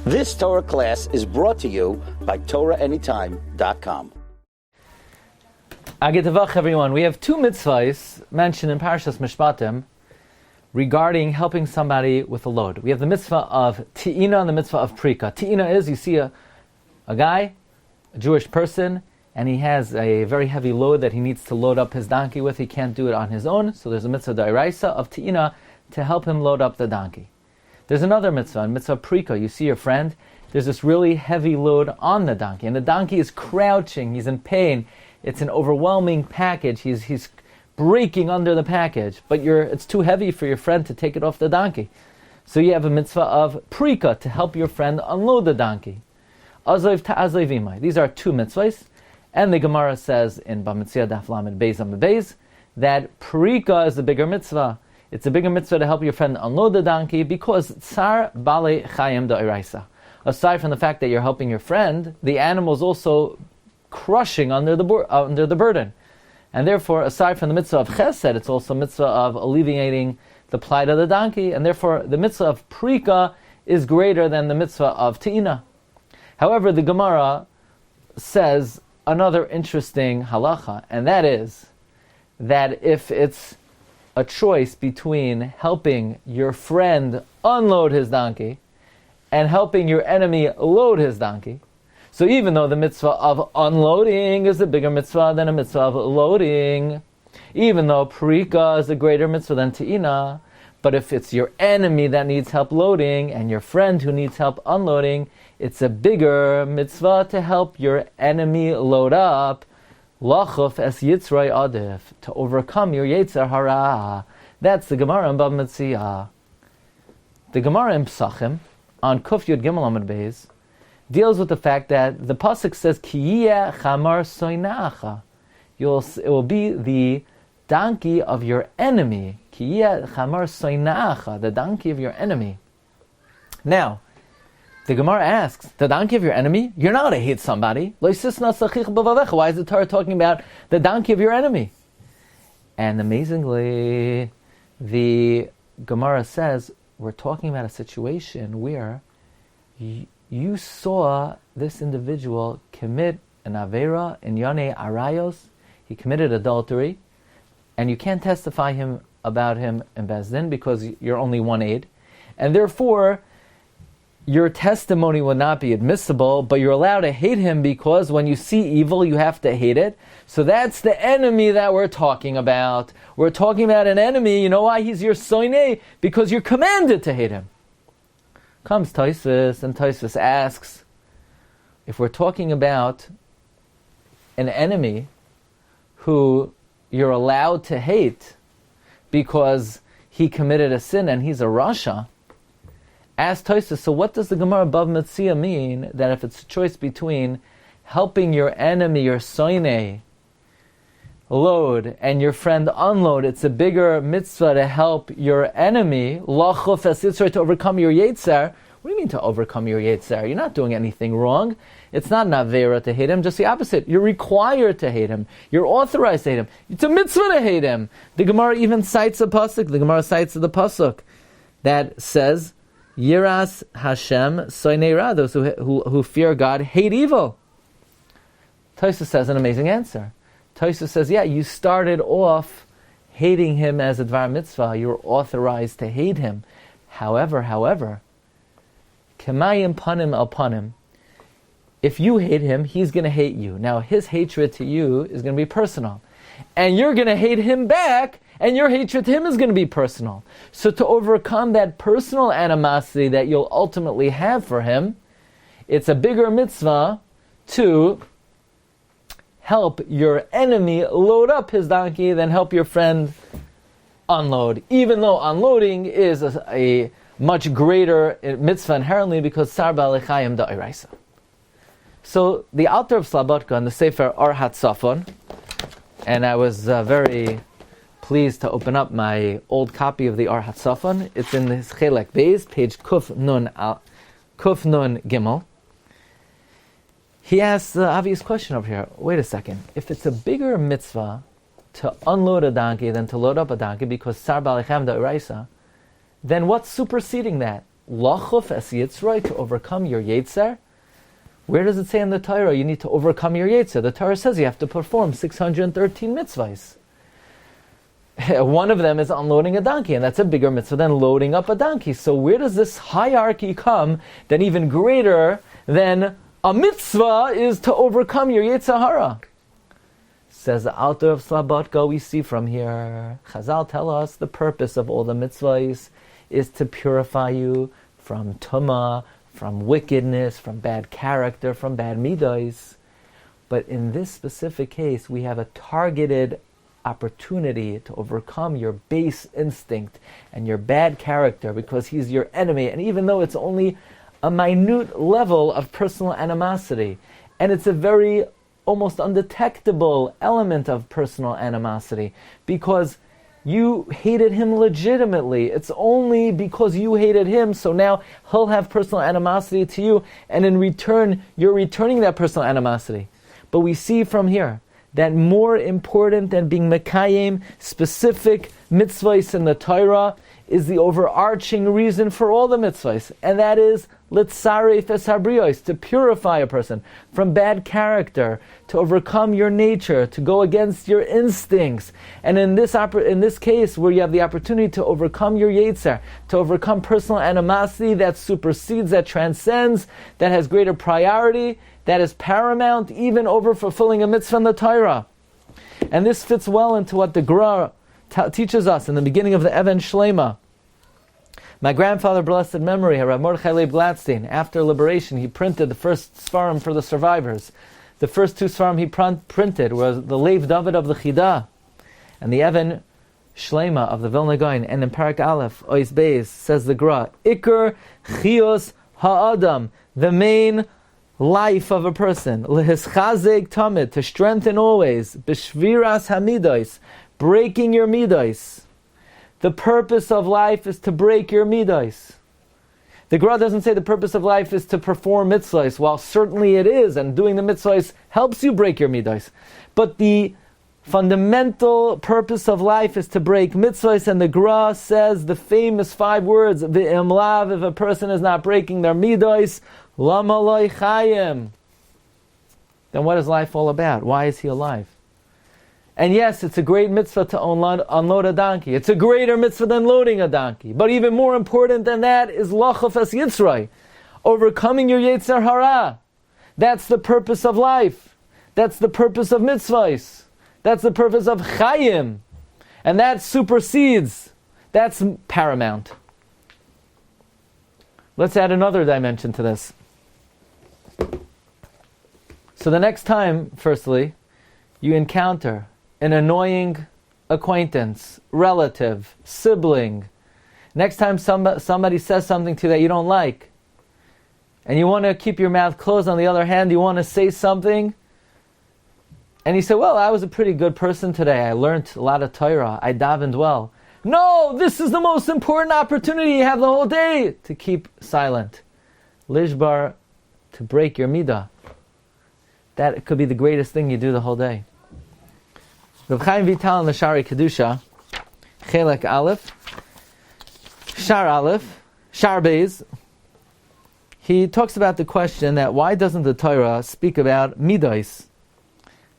This Torah class is brought to you by TorahAnytime.com. Agitavach, everyone. We have two mitzvahs mentioned in Parshas Mishpatim regarding helping somebody with a load. We have the mitzvah of ti'ina and the mitzvah of prika. Ti'ina is, you see a guy, a Jewish person, and he has a very heavy load that he needs to load up his donkey with. He can't do it on his own, so there's a mitzvah d'oraisa of ti'ina to help him load up the donkey. There's another mitzvah, a mitzvah prika. You see your friend, there's this really heavy load on the donkey, and the donkey is crouching, he's in pain. It's an overwhelming package. He's breaking under the package, but it's too heavy for your friend to take it off the donkey. So you have a mitzvah of prika to help your friend unload the donkey. Azoiv ta'azoiv imai. These are two mitzvahs, and the Gemara says in Bamitzia Daf Lamed Beis Amud Beis that prika is the bigger mitzvah. It's a bigger mitzvah to help your friend unload the donkey because tsar bale chayim da'iraisa. Aside from the fact that you're helping your friend, the animal is also crushing under the burden. And therefore, aside from the mitzvah of chesed, it's also a mitzvah of alleviating the plight of the donkey, and therefore the mitzvah of prika is greater than the mitzvah of te'ina. However, the Gemara says another interesting halacha, and that is that if it's a choice between helping your friend unload his donkey and helping your enemy load his donkey, so even though the mitzvah of unloading is a bigger mitzvah than a mitzvah of loading, even though prika is a greater mitzvah than te'ina, but if it's your enemy that needs help loading and your friend who needs help unloading, it's a bigger mitzvah to help your enemy load up, lachuf es yitzray adif, to overcome your yetzer hara. That's the Gemara in Bava Metzia. The Gemara in Pesachim, on Kuf Yud Gimel Amud Beis, deals with the fact that the pasuk says Kiyeh chamar soinacha. It will be the donkey of your enemy. Kiyeh chamar soinacha, the donkey of your enemy. Now, the Gemara asks, the donkey of your enemy? You're not going to hate somebody. Why is the Torah talking about the donkey of your enemy? And amazingly, the Gemara says, we're talking about a situation where you saw this individual commit an avera in Yonei Arayos. He committed adultery, and you can't testify about him in Beis Din because you're only one aid, and therefore your testimony will not be admissible, but you're allowed to hate him because when you see evil, you have to hate it. So that's the enemy that we're talking about. We're talking about an enemy. You know why he's your soinei? Because you're commanded to hate him. Comes Tosfos, and Tosfos asks, if we're talking about an enemy who you're allowed to hate because he committed a sin and he's a rasha, ask Tosfos, so what does the Gemara above Metzia mean that if it's a choice between helping your enemy, your soinei, load and your friend unload, it's a bigger mitzvah to help your enemy, lachuf es yitzar, to overcome your yetzer. What do you mean to overcome your yetzer? You're not doing anything wrong. It's not an avera to hate him, just the opposite. You're required to hate him. You're authorized to hate him. It's a mitzvah to hate him. The Gemara even cites a pasuk. The Gemara cites the pasuk that says, Yiras Hashem soinei ra, those who fear God hate evil. Tosfos says an amazing answer. Tosfos says, yeah, you started off hating him as a dvar mitzvah. You were authorized to hate him. However, kemayim panim al panim. If you hate him, he's going to hate you. Now, his hatred to you is going to be personal. And you're going to hate him back, and your hatred to him is going to be personal. So to overcome that personal animosity that you'll ultimately have for him, it's a bigger mitzvah to help your enemy load up his donkey than help your friend unload. Even though unloading is a much greater mitzvah inherently because sar b'alechayim da'iraisa. So the Alter of Slabodka in the Sefer Or Hatzafon, and I was very pleased to open up my old copy of the Or Hatzafon. It's in his Chelek Beis, page Kuf Nun Gimel. He asks the obvious question over here. Wait a second. If it's a bigger mitzvah to unload a donkey than to load up a donkey because sar b'alechayim da'iraisa, then what's superseding that? lachuf es yitzroi, to overcome your yetzer. Where does it say in the Torah you need to overcome your yetzer? The Torah says you have to perform 613 mitzvahs. One of them is unloading a donkey, and that's a bigger mitzvah than loading up a donkey. So where does this hierarchy come that even greater than a mitzvah is to overcome your yetzer hara? Says the author of Slabotka, we see from here, Chazal tell us the purpose of all the mitzvahs is to purify you from tumah, from wickedness, from bad character, from bad midos. But in this specific case, we have a targeted opportunity to overcome your base instinct and your bad character because he's your enemy. And even though it's only a minute level of personal animosity, and it's a very almost undetectable element of personal animosity because you hated him legitimately. It's only because you hated him, so now he'll have personal animosity to you, and in return, you're returning that personal animosity. But we see from here that more important than being mekayim specific mitzvahs in the Torah is the overarching reason for all the mitzvahs, and that is litzaref es habriyos, to purify a person from bad character, to overcome your nature, to go against your instincts. And in this case, where you have the opportunity to overcome your yetzer, to overcome personal animosity that supersedes, that transcends, that has greater priority, that is paramount, even over fulfilling a mitzvah in the Torah. And this fits well into what the Gra teaches us in the beginning of the Even Shlema. My grandfather, blessed memory, Rabbi Mordechai Leib Glatstein, after liberation, he printed the first Sfarim for the survivors. The first two Sfarim he printed were the Lev David of the Chidah and the Even Shlema of the Vilna Gaon. And in Parak Aleph, Ois Beis, says the Gra, Iker Chios Ha'adam, the main life of a person, Lehischazeg Tamid, to strengthen always, B'shviras Hamidos, breaking your midos. The purpose of life is to break your midos. The Gra doesn't say the purpose of life is to perform mitzvahs, while certainly it is, and doing the mitzvahs helps you break your midos. But the fundamental purpose of life is to break mitzvahs, and the Gra says the famous 5 words, V'imlav, if a person is not breaking their midos, Lama loy chayim. Then what is life all about? Why is he alive? And yes, it's a great mitzvah to unload a donkey. It's a greater mitzvah than loading a donkey. But even more important than that is lachuf es yitzroi, overcoming your yetzer hara. That's the purpose of life. That's the purpose of mitzvahs. That's the purpose of chayim. And that supersedes. That's paramount. Let's add another dimension to this. So the next time, firstly, you encounter an annoying acquaintance, relative, sibling, next time somebody says something to you that you don't like, and you want to keep your mouth closed, on the other hand, you want to say something, and you say, well, I was a pretty good person today, I learned a lot of Torah, I davened well. No, this is the most important opportunity you have the whole day to keep silent. Lishbar, to break your midah. That could be the greatest thing you do the whole day. Rav Chaim Vital in the Shari Kedusha, Chelek Aleph, Shar Beis, he talks about the question that why doesn't the Torah speak about midos?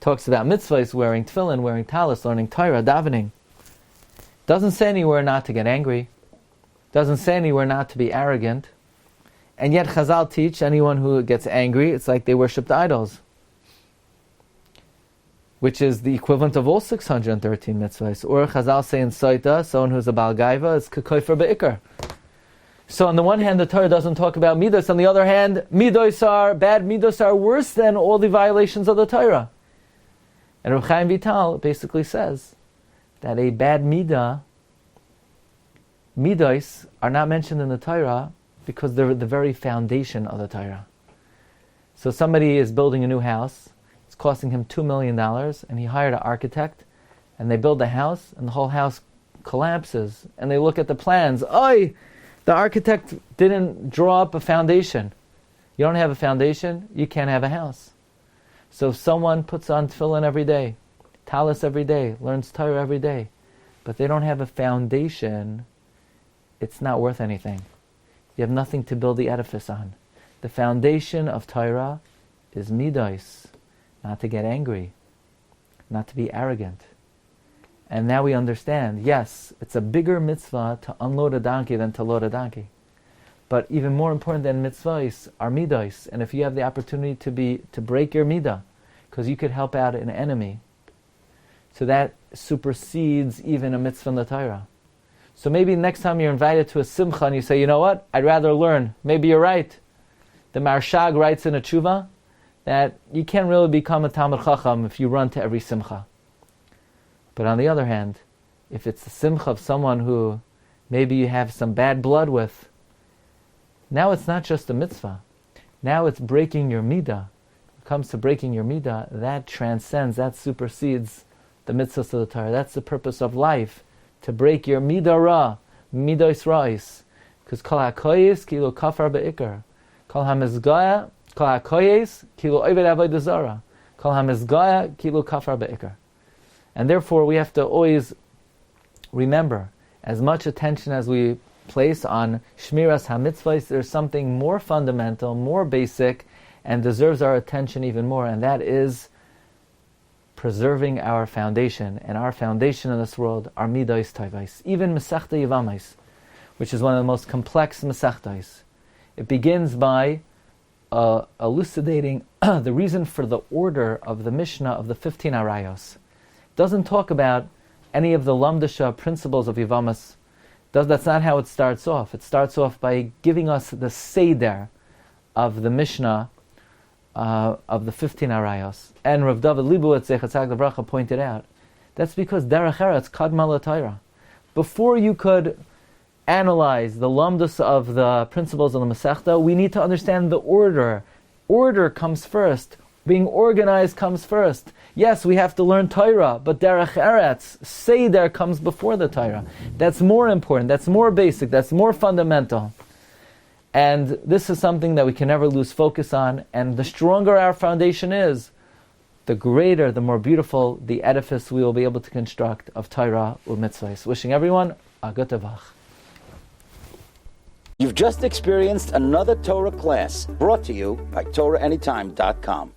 Talks about mitzvahs, wearing tefillin, wearing talis, learning Torah, davening. Doesn't say anywhere not to get angry. Doesn't say anywhere not to be arrogant. And yet Chazal teach anyone who gets angry, it's like they worshipped idols, which is the equivalent of all 613 mitzvahs. Or Chazal say in Saita, someone who's a Baal Gaiva is k'koifer be'ikar. So on the one hand, the Torah doesn't talk about midos. On the other hand, bad midos are worse than all the violations of the Torah. And Rav Chaim Vital basically says that a bad midos are not mentioned in the Torah because they're the very foundation of the Torah. So somebody is building a new house, it's costing him $2 million, and he hired an architect, and they build the house, and the whole house collapses, and they look at the plans. The architect didn't draw up a foundation. You don't have a foundation, you can't have a house. So if someone puts on tefillin every day, talis every day, learns Torah every day, but they don't have a foundation, it's not worth anything. you have nothing to build the edifice on. The foundation of Torah is midos, not to get angry, not to be arrogant. And now we understand, yes, it's a bigger mitzvah to unload a donkey than to load a donkey. But even more important than mitzvahs are midos. And if you have the opportunity to break your midah, because you could help out an enemy, so that supersedes even a mitzvah in the Torah. So maybe next time you're invited to a simcha and you say, you know what, I'd rather learn. Maybe you're right. The Marshag writes in a tshuva that you can't really become a Talmid Chacham if you run to every simcha. But on the other hand, if it's the simcha of someone who maybe you have some bad blood with, now it's not just a mitzvah. Now it's breaking your midah. When it comes to breaking your midah, that transcends, that supersedes the mitzvahs of the Torah. That's the purpose of life, to break your midah ra, midos ra'is. Because kol hakoyes kilo kafar be'ikar. Kol hamizgaya, kol hakoyes kilo oved avodah zara. Kol hamizgaya kilo kafar be'ikar. And therefore we have to always remember, as much attention as we place on Shmiras HaMitzvahs, there's something more fundamental, more basic, and deserves our attention even more, and that is preserving our foundation. And our foundation in this world are Midos Tovos. Even Masechta Yevamos, which is one of the most complex Masechtas, it begins by elucidating the reason for the order of the Mishnah of the 15 Arayos. It doesn't talk about any of the Lamdasha principles of Yevamos. That's not how it starts off. It starts off by giving us the Seder of the Mishnah of the 15 Arayos. And Rav David Leibowitz, Zechatzak Devracha, pointed out, that's because Derech Eretz Kadma LaTorah. Before you could analyze the lamdas of the principles of the Masechta, we need to understand the order. Order comes first. Being organized comes first. Yes, we have to learn Torah, but Derech Eretz, Seder, comes before the Torah. That's more important, that's more basic, that's more fundamental. And this is something that we can never lose focus on. And the stronger our foundation is, the greater, the more beautiful the edifice we will be able to construct of Torah u'mitzvahs. Wishing everyone a good tevach. You've just experienced another Torah class brought to you by TorahAnytime.com.